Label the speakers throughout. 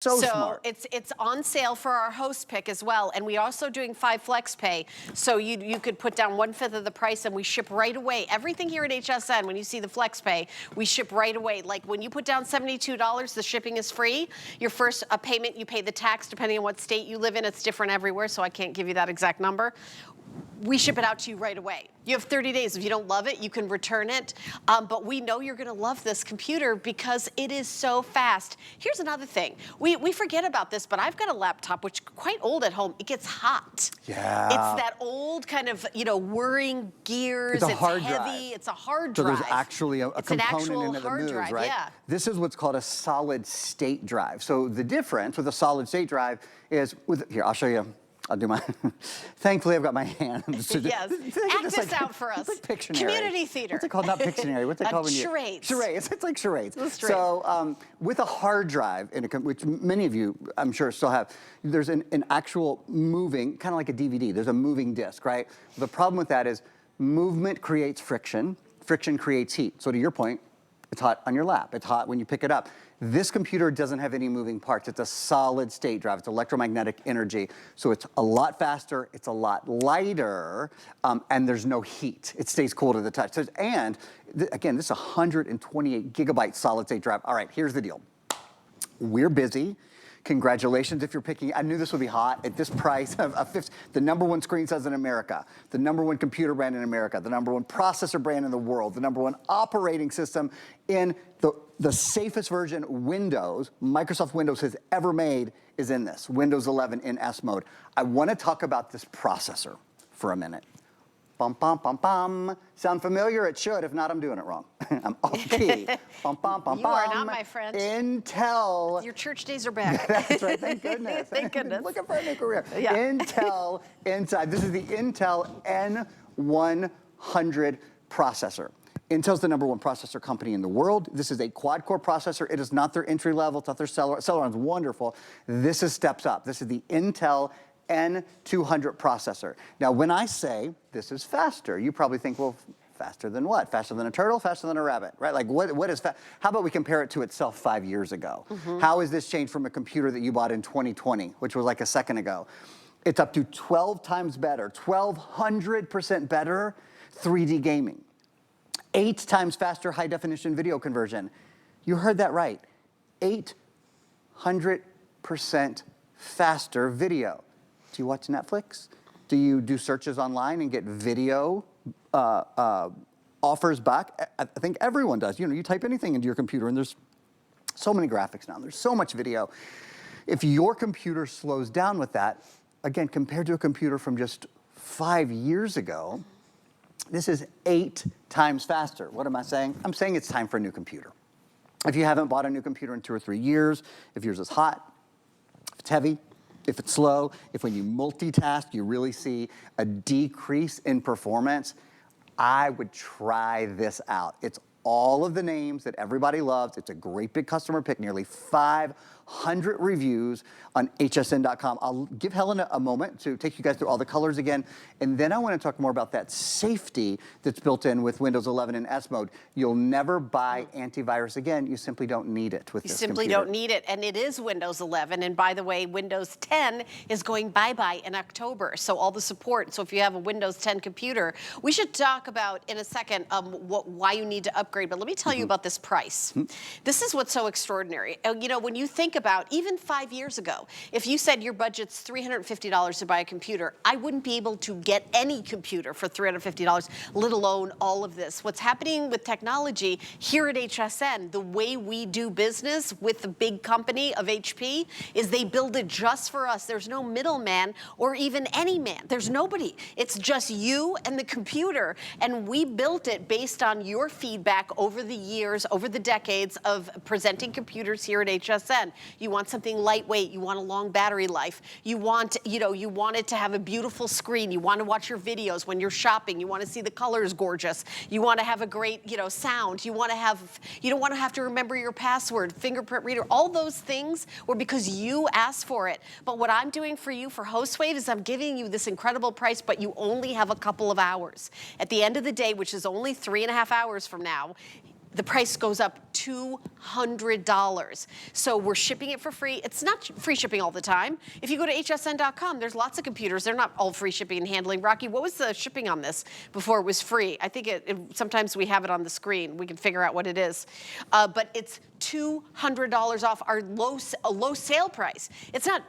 Speaker 1: So
Speaker 2: So
Speaker 1: smart.
Speaker 2: it's on sale for our host pick as well, and we also doing 5 flex pay. So you could put down 1/5 of the price, and we ship right away. Everything here at HSN, when you see the flex pay, we ship right away. Like when you put down $72, the shipping is free. Your first payment, you pay the tax depending on what state you live in. It's different everywhere, so I can't give you that exact number. We ship it out to you right away. You have 30 days. If you don't love it, you can return it. But we know you're going to love this computer because it is so fast. Here's another thing. We forget about this, but I've got a laptop, which is quite old at home. It gets hot.
Speaker 1: Yeah.
Speaker 2: It's that old kind of, whirring gears.
Speaker 1: It's a hard
Speaker 2: heavy.
Speaker 1: drive.
Speaker 2: It's a hard
Speaker 1: So
Speaker 2: drive.
Speaker 1: there's actually a component in it that moves,
Speaker 2: drive,
Speaker 1: right?
Speaker 2: Yeah.
Speaker 1: This is what's called a solid state drive. So the difference with a solid state drive is here, I'll show you. I'll do my, thankfully I've got my hands to do.
Speaker 2: Yes, act this out for us.
Speaker 1: It's like Pictionary.
Speaker 2: Community theater.
Speaker 1: What's it called? Not Pictionary, what's it called when you?
Speaker 2: Charades.
Speaker 1: Charades, it's like charades.
Speaker 2: So
Speaker 1: with a hard drive, which many of you I'm sure still have, there's an actual moving, kind of like a DVD, there's a moving disc, right? The problem with that is movement creates friction, friction creates heat. So to your point, it's hot on your lap, it's hot when you pick it up. This computer doesn't have any moving parts. It's a solid state drive. It's electromagnetic energy. So it's a lot faster, it's a lot lighter, and there's no heat. It stays cool to the touch. So, again, this is a 128 gigabyte solid state drive. All right, here's the deal. We're busy. Congratulations if you're picking, I knew this would be hot at this price of the #1 screen says in America, the #1 computer brand in America, the #1 processor brand in the world, the #1 operating system in the safest version Windows, Microsoft Windows has ever made is in this, Windows 11 in S mode. I want to talk about this processor for a minute. Bum, bum, bum, bum. Sound familiar? It should. If not, I'm doing it wrong. I'm off key. Bum, bum, bum,
Speaker 2: You are not, my friend.
Speaker 1: Intel.
Speaker 2: Your church days are back.
Speaker 1: That's right. Thank goodness.
Speaker 2: Thank goodness.
Speaker 1: Looking for a new career.
Speaker 2: Yeah.
Speaker 1: Intel inside. This is the Intel N100 processor. Intel's the #1 processor company in the world. This is a quad-core processor. It is not their entry level. It's not their Celeron. Celeron's wonderful. This is steps up. This is the Intel N200 processor. Now, when I say this is faster, you probably think, well, faster than what? Faster than a turtle? Faster than a rabbit, right? Like, what is fast? How about we compare it to itself 5 years ago? How has this changed from a computer that you bought in 2020, which was like a second ago? It's up to 12 times better, 1,200% better 3D gaming. 8 times faster high-definition video conversion. You heard that right. 800% faster video. Do you watch Netflix? Do you do searches online and get video offers back? I think everyone does. You type anything into your computer and there's so many graphics now. There's so much video. If your computer slows down with that, again, compared to a computer from just 5 years ago, this is 8 times faster. What am I saying? I'm saying it's time for a new computer. If you haven't bought a new computer in 2 or 3 years, if yours is hot, if it's heavy, if it's slow, if when you multitask, you really see a decrease in performance, I would try this out. It's all of the names that everybody loves. It's a great big customer pick, nearly 500 reviews on hsn.com. I'll give Helen a moment to take you guys through all the colors again, and then I want to talk more about that safety that's built in with Windows 11 in S mode. You'll never buy antivirus again. You simply don't need it with this computer.
Speaker 2: You simply don't need it, and it is Windows 11, and by the way, Windows 10 is going bye-bye in October, so all the support. So if you have a Windows 10 computer, we should talk about in a second why you need to upgrade, but let me tell you about this price. This is what's so extraordinary. When you think about, even 5 years ago, if you said your budget's $350 to buy a computer, I wouldn't be able to get any computer for $350, let alone all of this. What's happening with technology here at HSN, the way we do business with the big company of HP, is they build it just for us. There's no middleman or even any man. There's nobody. It's just you and the computer, and we built it based on your feedback over the years, over the decades of presenting computers here at HSN. You want something lightweight, you want a long battery life, you want it to have a beautiful screen, you want to watch your videos when you're shopping, you want to see the colors gorgeous, you want to have a great, sound, you don't want to have to remember your password, fingerprint reader, all those things were because you asked for it. But what I'm doing for you for HostWave is I'm giving you this incredible price, but you only have a couple of hours. At the end of the day, which is only 3.5 hours from now, the price goes up $200. So we're shipping it for free. It's not free shipping all the time. If you go to hsn.com, there's lots of computers. They're not all free shipping and handling. Rocky, what was the shipping on this before it was free? I think sometimes we have it on the screen. We can figure out what it is. But it's $200 off our low sale price. It's not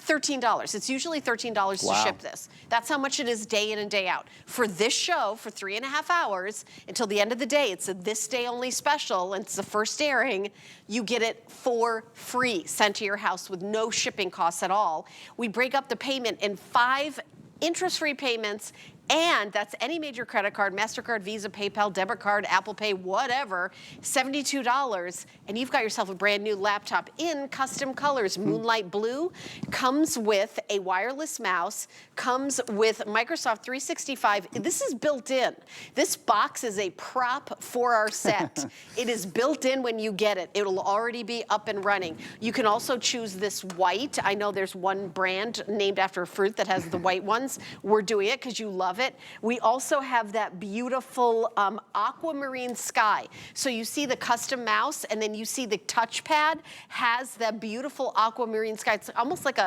Speaker 2: $13. It's usually $13 to ship this. That's how much it is day in and day out. For this show, for 3.5 hours, until the end of the day, it's a this day only special, and it's the first airing, you get it for free, sent to your house with no shipping costs at all. We break up the payment in 5 interest-free payments, and that's any major credit card, MasterCard, Visa, PayPal, debit card, Apple Pay, whatever, $72, and you've got yourself a brand new laptop in custom colors. Moonlight Blue comes with a wireless mouse, comes with Microsoft 365. This is built in. This box is a prop for our set. It is built in when you get it. It'll already be up and running. You can also choose this white. I know there's one brand named after a fruit that has the white ones. We're doing it because you love it. We also have that beautiful aquamarine sky. So you see the custom mouse, and then you see the touchpad has that beautiful aquamarine sky. It's almost like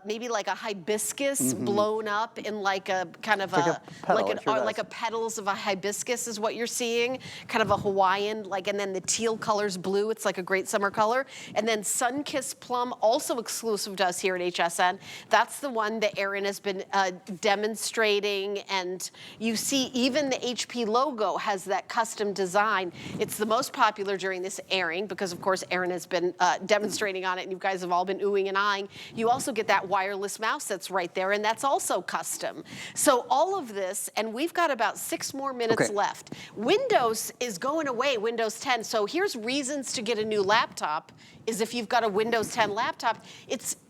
Speaker 2: maybe like a hibiscus blown up in like a kind of like a petals of a hibiscus is what you're seeing. Kind of a Hawaiian, and then the teal color's blue. It's like a great summer color. And then Sun-Kissed Plum, also exclusive to us here at HSN. That's the one that Erin has been demonstrating, and you see even the HP logo has that custom design. It's the most popular during this airing because, of course, Erin has been demonstrating on it, and you guys have all been oohing and eyeing. You also get that wireless mouse that's right there, and that's also custom. So all of this, and we've got about 6 more minutes left. Windows is going away, Windows 10. So here's reasons to get a new laptop. Is if you've got a Windows 10 laptop,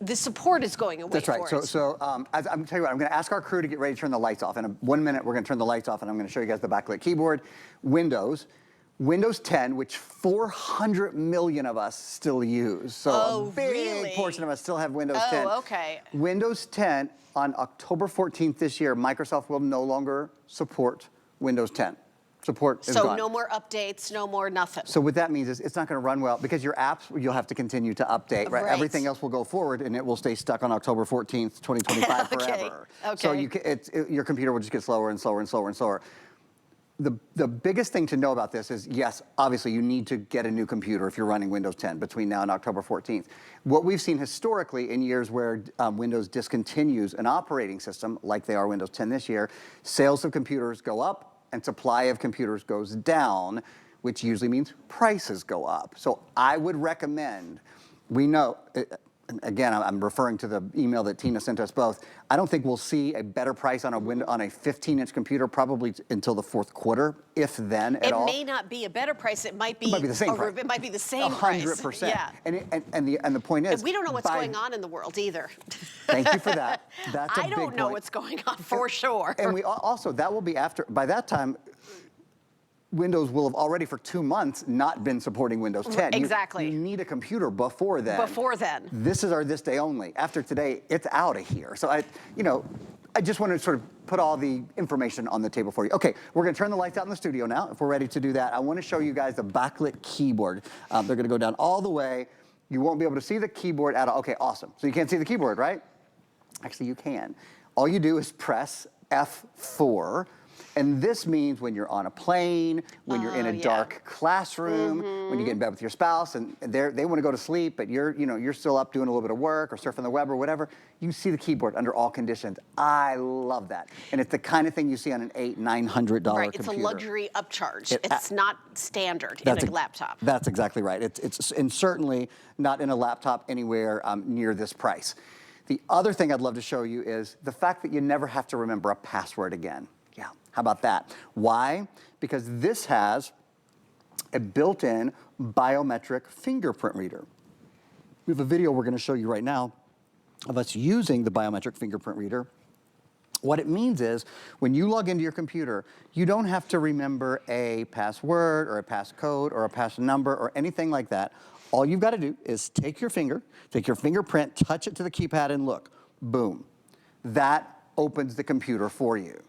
Speaker 2: the support is going away.
Speaker 1: That's right.
Speaker 2: For
Speaker 1: So I'm telling you what, I'm going to ask our crew to get ready to turn the lights off. In 1 minute, we're going to turn the lights off, and I'm going to show you guys the backlit keyboard. Windows 10, which 400 million of us still use. So a big portion of us still have Windows 10.
Speaker 2: Oh, okay.
Speaker 1: Windows 10, on October 14th this year, Microsoft will no longer support Windows 10. Support is gone.
Speaker 2: So no more updates, no more nothing.
Speaker 1: So what that means is it's not going to run well because your apps, you'll have to continue to update, right? Everything else will go forward, and it will stay stuck on October 14th, 2025 forever. So your computer will just get slower and slower and slower and slower. The biggest thing to know about this is, yes, obviously you need to get a new computer if you're running Windows 10 between now and October 14th. What we've seen historically in years where Windows discontinues an operating system, like they are Windows 10 this year, sales of computers go up and supply of computers goes down, which usually means prices go up. So I would recommend, we know, again, I'm referring to the email that Tina sent us both. I don't think we'll see a better price on a 15-inch computer probably until the 4th quarter, if then at all.
Speaker 2: It may not be a better price. It might be
Speaker 1: the same price.
Speaker 2: It might be the same price.
Speaker 1: 100%.
Speaker 2: Yeah.
Speaker 1: And the point is,
Speaker 2: and we don't know what's going on in the world either.
Speaker 1: Thank you for that. That's a big point.
Speaker 2: I don't know what's going on for sure.
Speaker 1: And we also, that will be after, by that time, Windows will have already for 2 months not been supporting Windows 10.
Speaker 2: Exactly.
Speaker 1: You need a computer before then.
Speaker 2: Before then.
Speaker 1: This is our this day only. After today, it's out of here. So I just wanted to sort of put all the information on the table for you. Okay, we're going to turn the lights out in the studio now. If we're ready to do that, I want to show you guys the backlit keyboard. They're going to go down all the way. You won't be able to see the keyboard at all. Okay, awesome. So you can't see the keyboard, right? Actually, you can. All you do is press F4. And this means when you're on a plane, when you're in a dark classroom, when you get in bed with your spouse and they want to go to sleep, but you're still up doing a little bit of work or surfing the web or whatever, you see the keyboard under all conditions. I love that. And it's the kind of thing you see on an $800-900 computer.
Speaker 2: Right, it's a luxury upcharge. It's not standard in a laptop.
Speaker 1: That's exactly right. And certainly not in a laptop anywhere near this price. The other thing I'd love to show you is the fact that you never have to remember a password again. Yeah, how about that? Why? Because this has a built-in biometric fingerprint reader. We have a video we're going to show you right now of us using the biometric fingerprint reader. What it means is when you log into your computer, you don't have to remember a password or a passcode or a pass number or anything like that. All you've got to do is take your fingerprint, touch it to the keypad, and look. Boom. That opens the computer for you.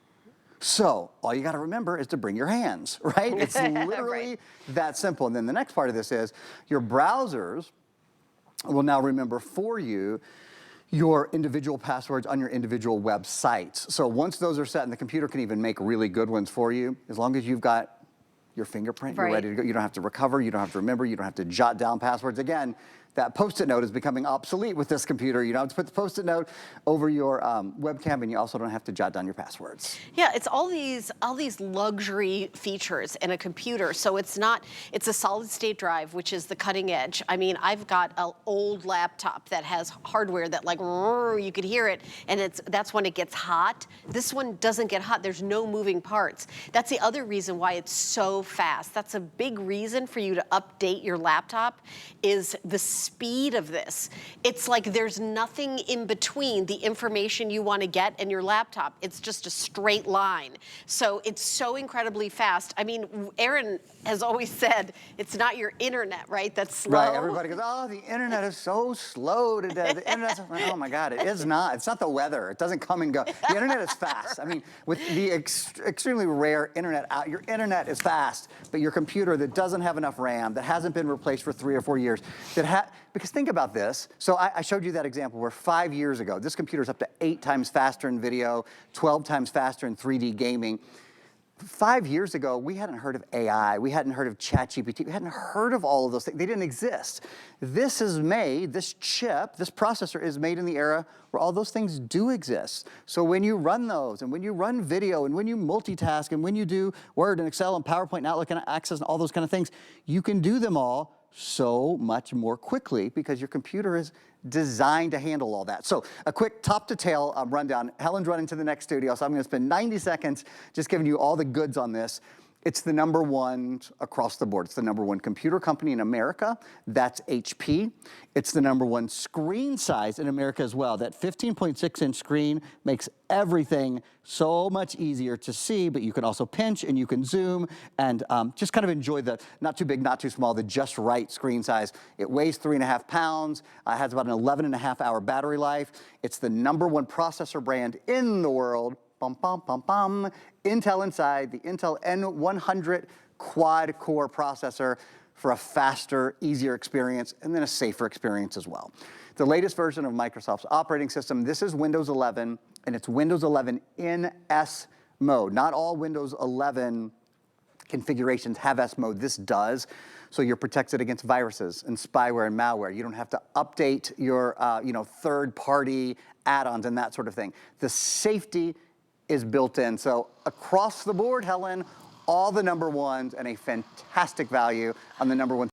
Speaker 1: So all you got to remember is to bring your hands, right? It's literally
Speaker 2: Right.
Speaker 1: that simple. And then the next part of this is your browsers will now remember for you your individual passwords on your individual websites. So once those are set, and the computer can even make really good ones for you, as long as you've got your fingerprint, you're
Speaker 2: Right.
Speaker 1: ready to go. You don't have to recover, you don't have to remember, you don't have to jot down passwords. Again, that Post-it note is becoming obsolete with this computer. You don't have to put the Post-it note over your webcam, and you also don't have to jot down your passwords.
Speaker 2: Yeah, it's all these luxury features in a computer. So it's a solid state drive, which is the cutting edge. I mean, I've got an old laptop that has hardware that like you could hear it, and that's when it gets hot. This one doesn't get hot. There's no moving parts. That's the other reason why it's so fast. That's a big reason for you to update your laptop is the speed of this. It's like there's nothing in between the information you want to get and your laptop. It's just a straight line. So it's so incredibly fast. I mean, Aaron has always said it's not your internet, right? That's slow.
Speaker 1: Right, everybody goes, oh, the internet is so slow today. The internet's, oh my God, it is not. It's not the weather. It doesn't come and go. The internet is fast. I mean, with the extremely rare internet out, your internet is fast, but your computer that doesn't have enough RAM, that hasn't been replaced for 3 or 4 years, because think about this. So I showed you that example where 5 years ago, this computer's up to 8 times faster in video, 12 times faster in 3D gaming. 5 years ago, we hadn't heard of AI, we hadn't heard of ChatGPT, we hadn't heard of all of those things. They didn't exist. This chip, this processor is made in the era where all those things do exist. So when you run those, and when you run video, and when you multitask, and when you do Word and Excel and PowerPoint and Outlook and Access and all those kind of things, you can do them all so much more quickly because your computer is designed to handle all that. So a quick top to tail rundown. Helen's running to the next studio, so I'm gonna spend 90 seconds just giving you all the goods on this. It's the #1 across the board. It's the #1 computer company in America. That's HP. It's the #1 screen size in America as well. That 15.6-inch screen makes everything so much easier to see, but you can also pinch and you can zoom and just kind of enjoy the not too big, not too small, the just right screen size. It weighs 3.5 pounds, has about an 11.5-hour battery life. It's the #1 processor brand in the world. Bum, bum, bum, bum. Intel inside, the Intel N100 quad-core processor for a faster, easier experience, and then a safer experience as well. The latest version of Microsoft's operating system, this is Windows 11, and it's Windows 11 in S mode. Not all Windows 11 configurations have S mode. This does. So you're protected against viruses and spyware and malware. You don't have to update your third-party add-ons and that sort of thing. The safety is built in. So across the board, Helen, all the #1s and a fantastic value on the #1